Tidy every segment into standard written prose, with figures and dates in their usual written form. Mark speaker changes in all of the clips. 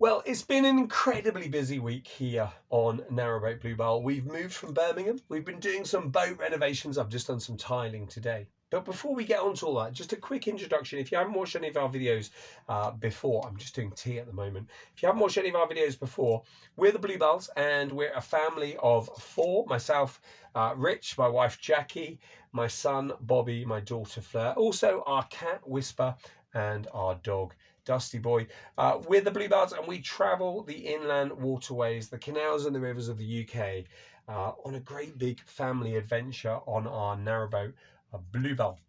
Speaker 1: Well, it's been an incredibly busy week here on Narrowboat Bluebell. We've moved from Birmingham. We've been doing some boat renovations. I've just done some tiling today. But before we get on to all that, just a quick introduction. If you haven't watched any of our videos before, I'm just doing tea at the moment. If you haven't watched any of our videos before, we're the Bluebells and we're a family of four. Myself, Rich, my wife Jackie, my son Bobby, my daughter Fleur, also our cat Whisper and our dog Dusty Boy. We're the Bluebells and we travel the inland waterways, the canals and the rivers of the UK on a great big family adventure on our narrowboat Bluebell.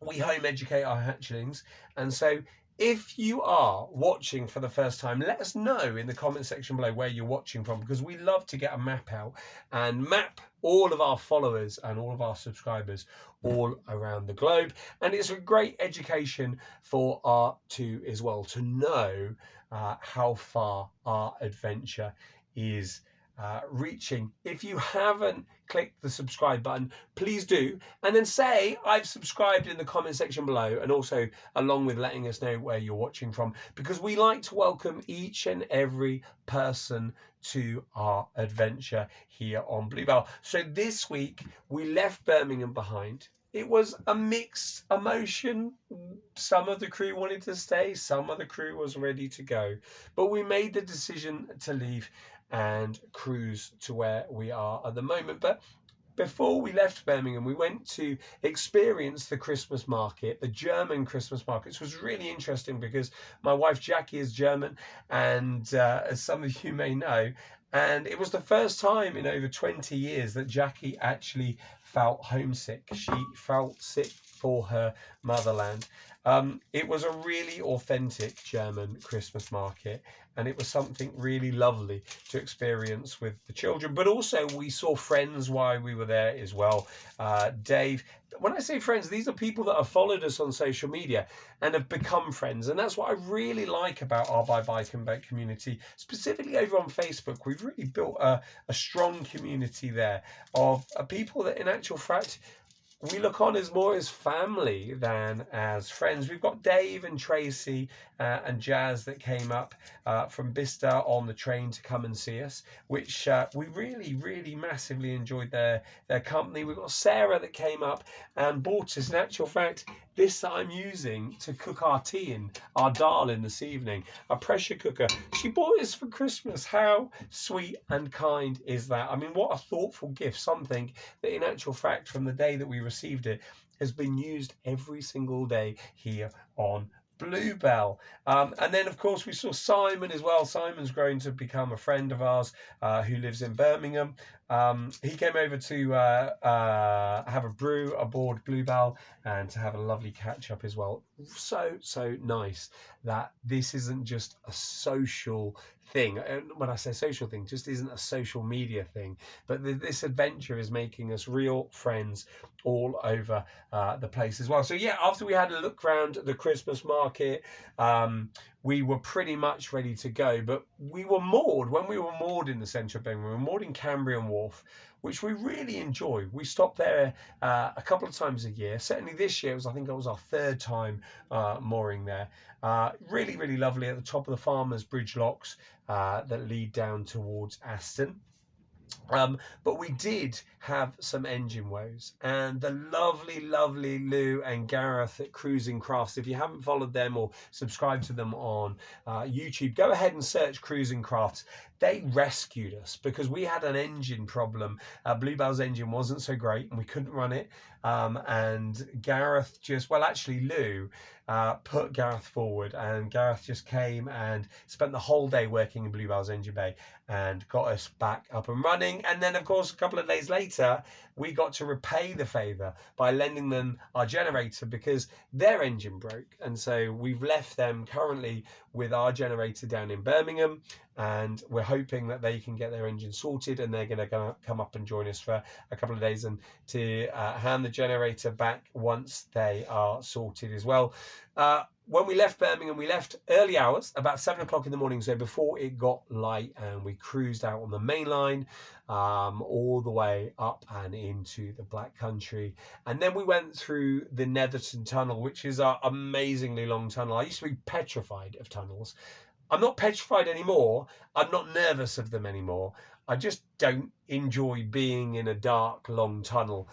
Speaker 1: We home educate our hatchlings, and so if you are watching for the first time, let us know in the comment section below where you're watching from, because we love to get a map out and map all of our followers and all of our subscribers all around the globe. And it's a great education for our two as well, to know how far our adventure is reaching. If you haven't clicked the subscribe button, please do, and then say I've subscribed in the comment section below, and also along with letting us know where you're watching from, because we like to welcome each and every person to our adventure here on Bluebell. So this week we left Birmingham behind. It was a mixed emotion. Some of the crew wanted to stay, some of the crew was ready to go, but we made the decision to leave and cruise to where we are at the moment. But before we left Birmingham, we went to experience the Christmas market, the German Christmas markets. Was really interesting because my wife Jackie is German, and as some of you may know, and it was the first time in over 20 years that Jackie actually felt homesick. She felt sick for her motherland. It was a really authentic German Christmas market, and it was something really lovely to experience with the children. But also we saw friends while we were there as well. Dave, when I say friends, these are people that have followed us on social media and have become friends. And that's what I really like about our Buy Bike and Boat community, specifically over on Facebook. We've really built a strong community there of people that in actual fact we look on as more as family than as friends. We've got Dave and Tracey and Jazz that came up from Bicester on the train to come and see us, which we really massively enjoyed their company. We've got Sara that came up and bought us, in actual fact, this that I'm using to cook our tea in, our dal in this evening, a pressure cooker. She bought us for Christmas. How sweet and kind is that? I mean, what a thoughtful gift. Something that in actual fact, from the day that we received it, has been used every single day here on Bluebell. And then of course we saw Simon as well. Simon's grown to become a friend of ours who lives in Birmingham. He came over to have a brew aboard Bluebell and to have a lovely catch up as well. So nice that this isn't just a social thing. And when I say social thing, just isn't a social media thing, but this adventure is making us real friends all over the place as well. So yeah, after we had a look around the Christmas market, we were pretty much ready to go, but we were moored. When we were moored in the centre of Birmingham, we were moored in Cambrian Wharf, which we really enjoy. We stopped there a couple of times a year. Certainly this year, I think it was our third time mooring there. Really lovely at the top of the Farmers Bridge locks that lead down towards Aston. But we did have some engine woes, and the lovely Lou and Gareth at Cruising Crafts. If you haven't followed them or subscribed to them on YouTube, go ahead and search Cruising Crafts. They rescued us because we had an engine problem. Bluebell's engine wasn't so great and we couldn't run it. And Gareth actually Lou put Gareth forward, and Gareth just came and spent the whole day working in Bluebell's engine bay and got us back up and running. And then of course a couple of days later we got to repay the favour by lending them our generator because their engine broke, and so we've left them currently with our generator down in Birmingham, and we're hoping that they can get their engine sorted, and they're going to come up and join us for a couple of days and to hand the generator back once they are sorted as well. When we left Birmingham, we left early hours, about 7 o'clock in the morning, so before it got light, and we cruised out on the main line all the way up and into the Black Country. And then we went through the Netherton Tunnel, which is an amazingly long tunnel. I used to be petrified of tunnels. I'm not petrified anymore. I'm not nervous of them anymore. I just don't enjoy being in a dark, long tunnel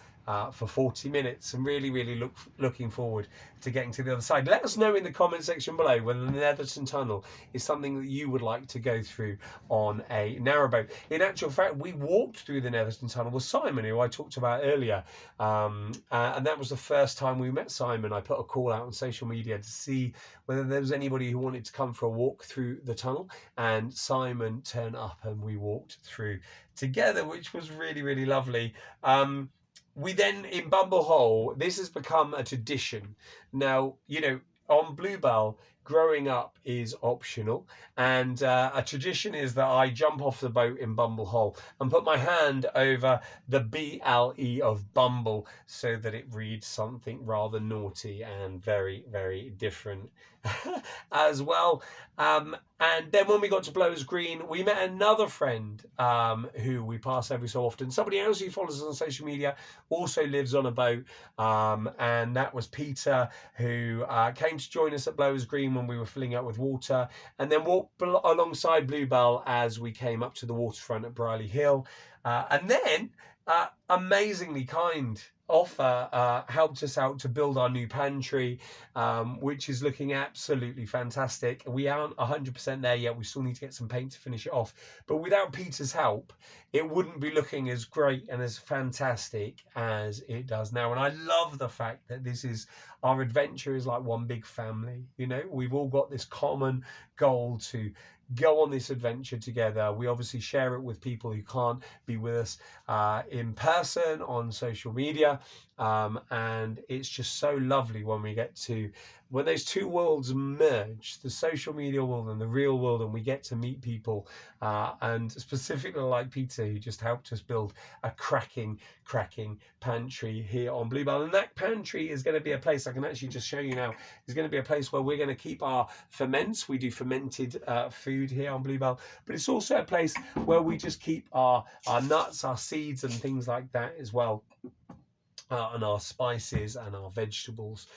Speaker 1: for 40 minutes and really looking forward to getting to the other side. Let us know in the comment section below whether the Netherton Tunnel is something that you would like to go through on a narrowboat. In actual fact, we walked through the Netherton Tunnel with Simon, who I talked about earlier, and that was the first time we met Simon. I put a call out on social media to see whether there was anybody who wanted to come for a walk through the tunnel, and Simon turned up and we walked through together, which was really lovely. We then, in Bumble Hole, this has become a tradition. Now, you know, on Bluebell, growing up is optional, and a tradition is that I jump off the boat in Bumble Hole and put my hand over the BLE of Bumble so that it reads something rather naughty and very different as well. And then when we got to Blowers Green, we met another friend who we pass every so often. Somebody else who follows us on social media also lives on a boat, and that was Peter, who came to join us at Blowers Green when we were filling up with water, and then walked alongside Bluebell as we came up to the waterfront at Brierley Hill. And then, amazingly kind offer helped us out to build our new pantry, which is looking absolutely fantastic. We aren't 100% there yet. We still need to get some paint to finish it off, but without Peter's help it wouldn't be looking as great and as fantastic as it does now. And I love the fact that this is, our adventure is like one big family. You know, we've all got this common goal to go on this adventure together. We obviously share it with people who can't be with us in person on social media, and it's just so lovely when we get to, when those two worlds merge, the social media world and the real world, and we get to meet people, and specifically like Peter, who just helped us build a cracking pantry here on Bluebell. And that pantry is going to be a place, I can actually just show you now, is going to be a place where we're going to keep our ferments. We do fermented food here on Bluebell, but it's also a place where we just keep our nuts, our seeds and things like that as well, and our spices and our vegetables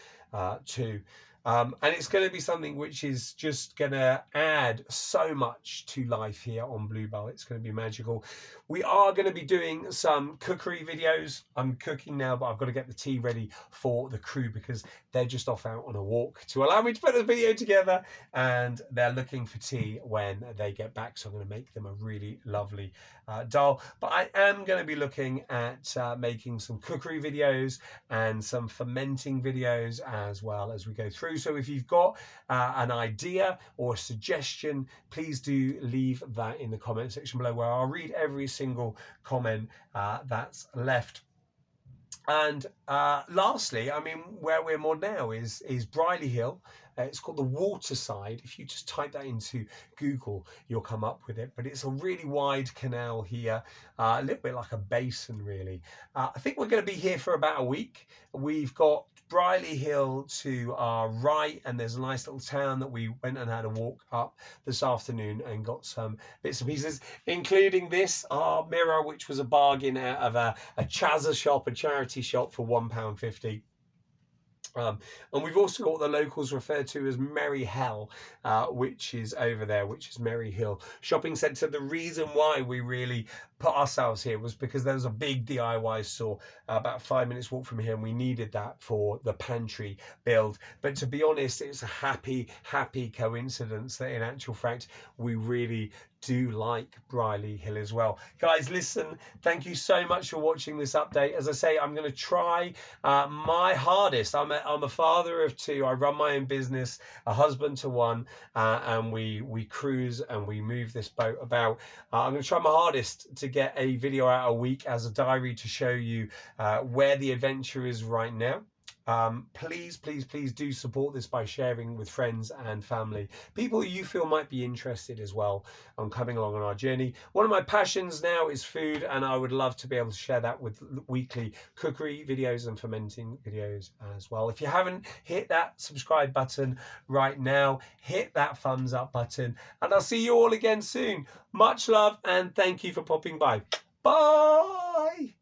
Speaker 1: too. And it's going to be something which is just going to add so much to life here on Bluebell. It's going to be magical. We are going to be doing some cookery videos. I'm cooking now, but I've got to get the tea ready for the crew because they're just off out on a walk to allow me to put the video together, and they're looking for tea when they get back. So I'm going to make them a really lovely dal. But I am going to be looking at making some cookery videos and some fermenting videos as well as we go through. So if you've got an idea or a suggestion, please do leave that in the comment section below, where I'll read every single comment that's left. And lastly, I mean, where we're more now is Brierley Hill. It's called the Waterside. If you just type that into Google, you'll come up with it. But it's a really wide canal here, a little bit like a basin, really. I think we're going to be here for about a week. We've got Brierley Hill to our right, and there's a nice little town that we went and had a walk up this afternoon and got some bits and pieces, including this, our mirror, which was a bargain out of a Chazza shop, a charity shop, for £1.50. And we've also got what the locals refer to as Merry Hell, which is over there, which is Merry Hill Shopping Centre. The reason why we really put ourselves here was because there was a big DIY store about a 5 minutes walk from here, and we needed that for the pantry build. But to be honest, it's a happy coincidence that in actual fact we really do like Brierley Hill as well. Guys, listen, thank you so much for watching this update. As I say, I'm going to try my hardest. I'm a father of two. I run my own business, a husband to one, and we cruise and we move this boat about. I'm going to try my hardest to get a video out a week as a diary to show you where the adventure is right now. Please do support this by sharing with friends and family, people you feel might be interested as well on coming along on our journey. One of my passions now is food, and I would love to be able to share that with weekly cookery videos and fermenting videos as well. If you haven't hit that subscribe button right now, hit that thumbs up button, and I'll see you all again soon. Much love and thank you for popping by. Bye.